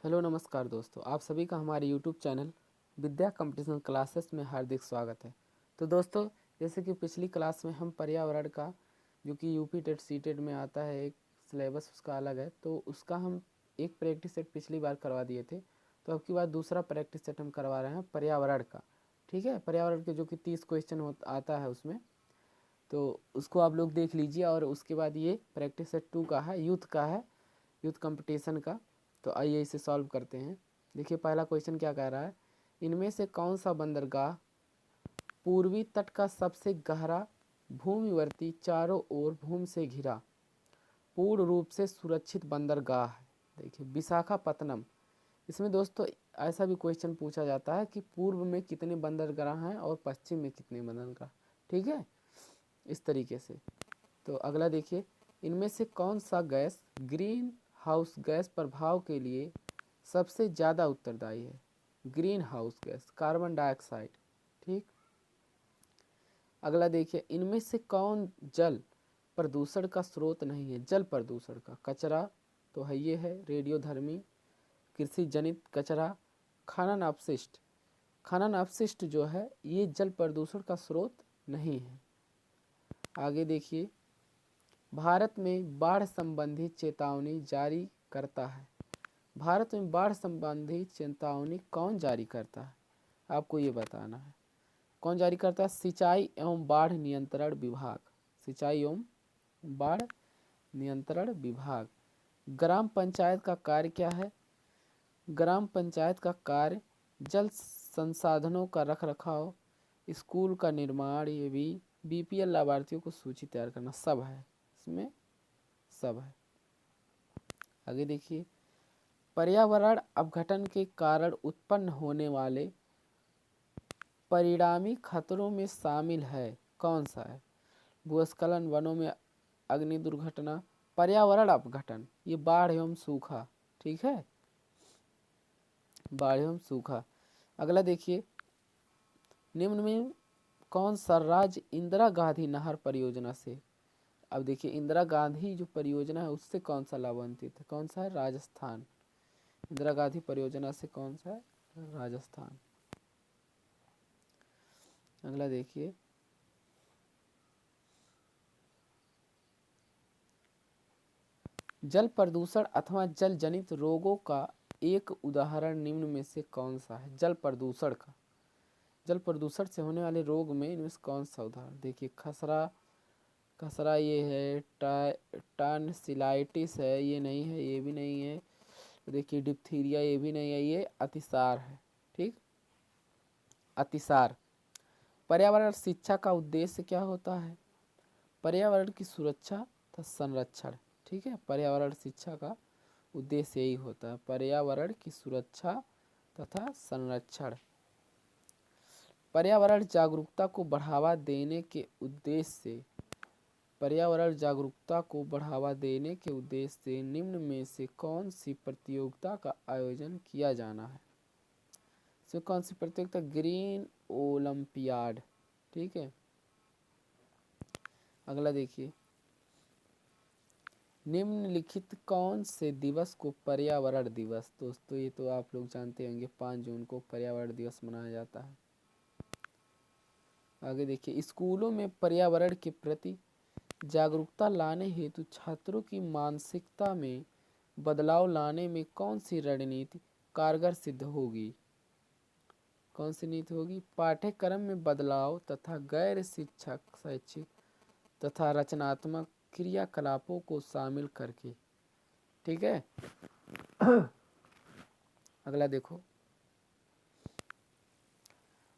Hello नमस्कार दोस्तों, आप सभी का हमारे यूट्यूब चैनल विद्या कंपटीशन क्लासेस में हार्दिक स्वागत है। तो दोस्तों, जैसे कि पिछली क्लास में हम पर्यावरण का, जो कि यूपी टेट सी टेट में आता है, एक सिलेबस उसका अलग है, तो उसका हम एक प्रैक्टिस सेट पिछली बार करवा दिए थे। तो अब की बार दूसरा प्रैक्टिस सेट हम करवा रहे हैं पर्यावरण का। ठीक है, पर्यावरण के जो कि 30 क्वेश्चन आता है उसमें, तो उसको आप लोग देख लीजिए। और उसके बाद ये प्रैक्टिस सेट 2 का है, यूथ का है, यूथ कंपटीशन का। तो आइए इसे सॉल्व करते हैं। देखिए पहला क्वेश्चन क्या कह रहा है, इनमें से कौन सा बंदरगाह पूर्वी तट का सबसे गहरा, भूमिवर्ती, चारों ओर भूमि से घिरा, पूर्ण रूप से सुरक्षित बंदरगाह है? देखिए विशाखापत्तनम। इसमें दोस्तों ऐसा भी क्वेश्चन पूछा जाता है कि पूर्व में कितने बंदरगाह हैं और पश्चिम में कितने बंदरगाह। ठीक है, इस तरीके से। तो अगला देखिए, इनमें से कौन सा गैस ग्रीन हाउस गैस प्रभाव के लिए सबसे ज़्यादा उत्तरदायी है? Green house gas, carbon dioxide. ठीक। अगला देखिए, इनमें से कौन जल प्रदूषण का स्रोत नहीं है? जल प्रदूषण का कचरा तो है, ये है रेडियोधर्मी, कृषि जनित कचरा, खनन अपशिष्ट। खनन अपशिष्ट जो है ये जल प्रदूषण का स्रोत नहीं है। आगे देखिए, भारत में बाढ़ संबंधी चेतावनी जारी करता है? भारत में बाढ़ संबंधी चेतावनी कौन जारी करता है? आपको ये बताना है। कौन जारी करता है? सिंचाई एवं बाढ़ नियंत्रण विभाग। सिंचाई एवं बाढ़ नियंत्रण विभाग। ग्राम पंचायत का कार्य क्या है? ग्राम पंचायत का कार्य जल संसाधनों का रख रखाव, स्कूल का निर्माण, ये भी बीपीएल लाभार्थियों को सूची तैयार करना, सब है इसमें, सब है। आगे देखिए, पर्यावरण अपघटन के कारण उत्पन्न होने वाले परिणामी खतरों में शामिल है, कौन सा है? भूस्खलन, वनों में अग्नि दुर्घटना, पर्यावरण अपघटन, ये बाढ़ एवं सूखा। ठीक है, बाढ़ एवं सूखा। अगला देखिए, निम्न में कौन सा राज्य इंदिरा गांधी नहर परियोजना से, अब देखिए इंदिरा गांधी जो परियोजना है उससे कौन सा लाभान्वित है? कौन सा है? राजस्थान। इंदिरा गांधी परियोजना से कौन सा है? राजस्थान। अगला देखिए, जल प्रदूषण अथवा जल जनित रोगों का एक उदाहरण निम्न में से कौन सा है? जल प्रदूषण का, जल प्रदूषण से होने वाले रोग में इनमें से कौन सा उदाहरण? देखिए खसरा, खसरा ये है, टॉन्सिलाइटिस है, ये नहीं है, ये भी नहीं है। देखिए डिप्थीरिया, ये भी नहीं है, ये अतिसार है। ठीक, अतिसार। पर्यावरण शिक्षा का उद्देश्य क्या होता है? पर्यावरण की सुरक्षा तथा संरक्षण। ठीक है, पर्यावरण शिक्षा का उद्देश्य यही होता है, पर्यावरण की सुरक्षा तथा संरक्षण। पर्यावरण जागरूकता को बढ़ावा देने के उद्देश्य से, पर्यावरण जागरूकता को बढ़ावा देने के उद्देश्य से निम्न में से कौन सी प्रतियोगिता का आयोजन किया जाना है? इसमें कौन सी प्रतियोगिता? Green olympiad. ठीक है। अगला देखिए, निम्नलिखित कौन से दिवस को पर्यावरण दिवस, दोस्तों ये तो आप लोग जानते होंगे, 5 जून को पर्यावरण दिवस मनाया जाता है। आगे देखिए, स्कूलों में पर्यावरण के प्रति जागरूकता लाने हेतु छात्रों की मानसिकता में बदलाव लाने में कौन सी रणनीति कारगर सिद्ध होगी? कौन सी नीति होगी? पाठ्यक्रम में बदलाव तथा गैर शिक्षक शैक्षिक तथा रचनात्मक क्रियाकलापों को शामिल करके। ठीक है। अगला देखो,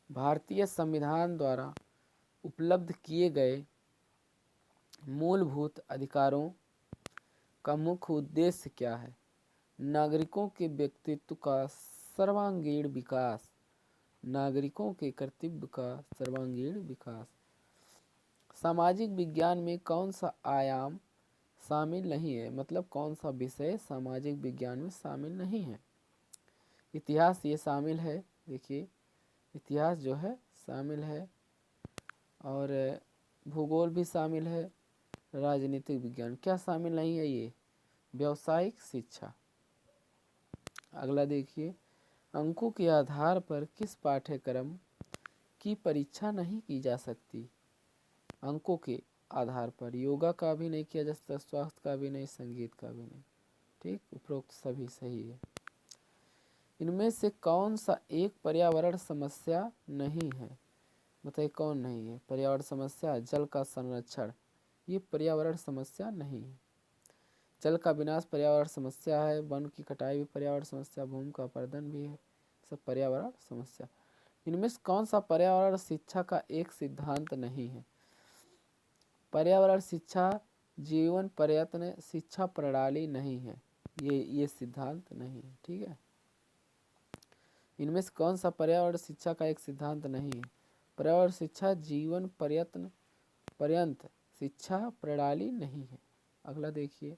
भारतीय संविधान द्वारा उपलब्ध किए गए मूलभूत अधिकारों का मुख्य उद्देश्य क्या है? नागरिकों के व्यक्तित्व का सर्वांगीण विकास, नागरिकों के कर्तव्य का सर्वांगीण विकास। सामाजिक विज्ञान में कौन सा आयाम शामिल नहीं है? मतलब कौन सा विषय सामाजिक विज्ञान में शामिल नहीं है? इतिहास ये शामिल है, देखिए इतिहास जो है शामिल है, और भूगोल भी शामिल है। राजनीतिक विज्ञान क्या शामिल नहीं है? ये व्यावसायिक शिक्षा। अगला देखिए, अंकों के आधार पर किस पाठ्यक्रम की परीक्षा नहीं की जा सकती। अंकों के आधार पर योगा का भी नहीं किया जा सकता, स्वास्थ्य का भी नहीं, संगीत का भी नहीं। ठीक, उपरोक्त सभी सही है। इनमें से कौन सा एक पर्यावरण समस्या नहीं है। बताइए कौन नहीं है। पर्यावरण समस्या, जल का संरक्षण, ये पर्यावरण समस्या नहीं है। जल का विनाश पर्यावरण समस्या है, वन की कटाई भी पर्यावरण समस्या, भूमि का अपरदन भी है, सब पर्यावरण समस्या। इनमें से कौन सा पर्यावरण शिक्षा का एक सिद्धांत नहीं है। पर्यावरण शिक्षा जीवन प्रयत्न शिक्षा प्रणाली नहीं है, ये सिद्धांत नहीं है। ठीक है, इनमें से कौन सा पर्यावरण शिक्षा का एक सिद्धांत नहीं है। पर्यावरण शिक्षा जीवन प्रयत्न पर्यंत शिक्षा प्रणाली नहीं है। अगला देखिए,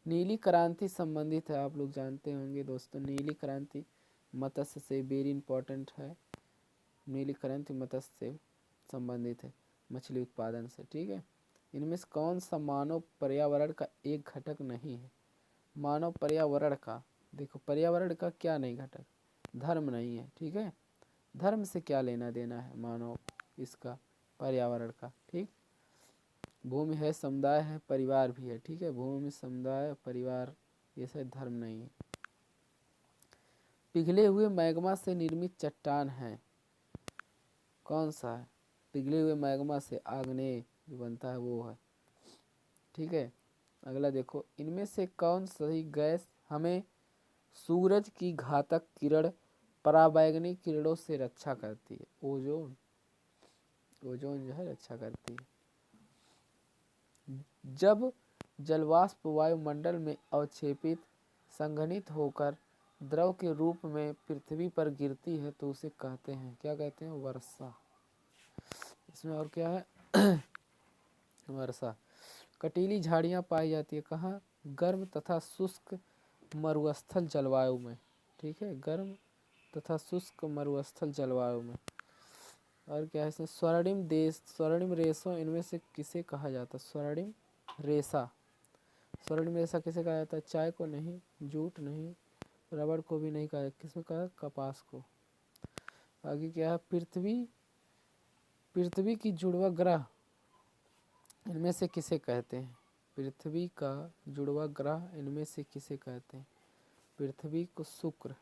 नीली क्रांति संबंधित है, आप लोग जानते होंगे दोस्तों, नीली क्रांति मत्स्य से वेरी इंपॉर्टेंट है। नीली क्रांति मत्स्य से संबंधित है, मछली उत्पादन से। ठीक है, इनमें से कौन सा मानव पर्यावरण का एक घटक नहीं है। मानव पर्यावरण का, देखो पर्यावरण का क्या नहीं घटक, धर्म नहीं है। ठीक है, धर्म से क्या लेना देना है मानव इसका, पर्यावरण का। ठीक, भूमि है, समुदाय है, परिवार भी है। ठीक है, भूमि, समुदाय, परिवार, ये सब धर्म नहीं है। पिघले हुए मैग्मा से निर्मित चट्टान है, कौन सा है। पिघले हुए मैग्मा से आग्नेय जो बनता है वो है। ठीक है, अगला देखो, इनमें से कौन सी गैस हमें सूरज की घातक किरण पराबैंगनी किरणों से रक्षा करती है। ओजोन, ओजोन जो है रक्षा करती है। जब जलवाष्प वायुमंडल में अवक्षेपित संघनित होकर द्रव के रूप में पृथ्वी पर गिरती है तो उसे कहते हैं, क्या कहते हैं, वर्षा। इसमें और क्या है वर्षा। कटीली झाड़ियाँ पाई जाती है कहाँ, गर्म तथा शुष्क मरुस्थल जलवायु में। ठीक है, गर्म तथा शुष्क मरुस्थल जलवायु में। और क्या है इसमें, स्वर्णिम देश, स्वर्णिम रेशों इनमें से किसे कहा जाता है। स्वर्णिम रेशा, स्वर्णिम रेशा किसे कहा जाता है, चाय को नहीं, जूट नहीं, रबड़ को भी नहीं कहा, किसमें कहा, कपास को। आगे क्या है, पृथ्वी, पृथ्वी की जुड़वा ग्रह इनमें से किसे कहते हैं। पृथ्वी का जुड़वा ग्रह इनमें से किसे कहते हैं। पृथ्वी को शुक्र,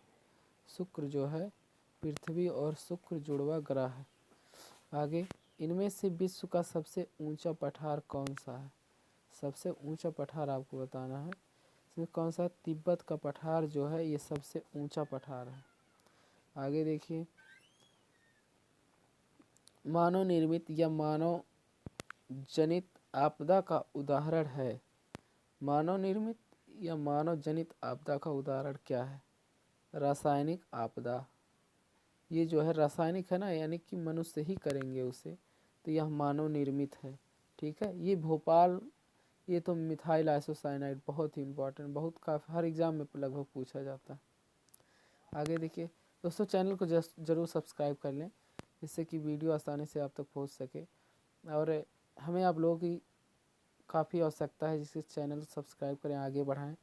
शुक्र जो है पृथ्वी और शुक्र जुड़वा ग्रह है। आगे, इनमें से विश्व का सबसे ऊंचा पठार कौन सा है। सबसे ऊंचा पठार आपको बताना है, इसमें कौन सा, तिब्बत का पठार जो है ये सबसे ऊंचा पठार है। आगे देखिए, मानव निर्मित या मानव जनित आपदा का उदाहरण है। मानव निर्मित या मानव जनित आपदा का उदाहरण क्या है, रासायनिक आपदा। ये जो है रासायनिक है ना, यानी कि मनुष्य ही करेंगे उसे, तो यह मानव निर्मित है। ठीक है, ये भोपाल, ये तो मिथाइल आइसोसाइनाइड, बहुत ही इंपॉर्टेंट, बहुत काफ़ी हर एग्ज़ाम में लगभग पूछा जाता है। आगे देखिए दोस्तों, चैनल को ज़रूर सब्सक्राइब कर लें, जिससे कि वीडियो आसानी से आप तक पहुंच सके। और हमें आप लोगों की काफ़ी आवश्यकता है, जिससे चैनल सब्सक्राइब करें, आगे बढ़ाएं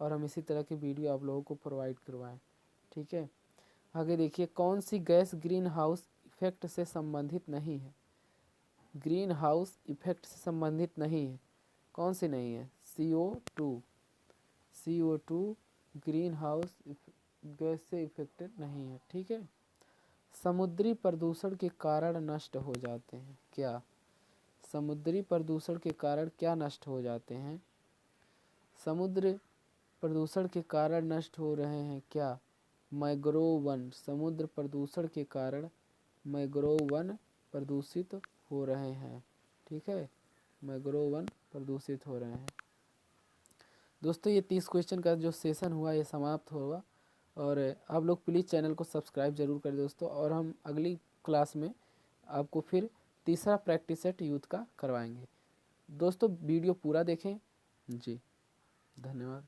और हम इसी तरह की वीडियो आप लोगों को प्रोवाइड करवाएं। ठीक है, आगे देखिए, कौन सी गैस ग्रीन हाउस इफेक्ट से संबंधित नहीं है। ग्रीन हाउस इफेक्ट से संबंधित नहीं है, कौन सी नहीं है, CO2, CO2 green house gas से इफेक्टेड नहीं है। ठीक है, समुद्री प्रदूषण के कारण नष्ट हो जाते हैं क्या। समुद्री प्रदूषण के कारण क्या नष्ट हो जाते हैं, समुद्र प्रदूषण के कारण नष्ट हो रहे हैं क्या, मैंग्रोव वन। समुद्र प्रदूषण के कारण मैंग्रोव वन प्रदूषित हो रहे हैं। ठीक है, मैंग्रोव वन प्रदूषित हो रहे हैं। दोस्तों ये 30 क्वेश्चन का जो सेशन हुआ ये समाप्त होगा, और आप लोग प्लीज़ चैनल को सब्सक्राइब जरूर करें दोस्तों। और हम अगली क्लास में आपको फिर तीसरा प्रैक्टिस सेट यूथ का करवाएंगे। दोस्तों वीडियो पूरा देखें जी, धन्यवाद।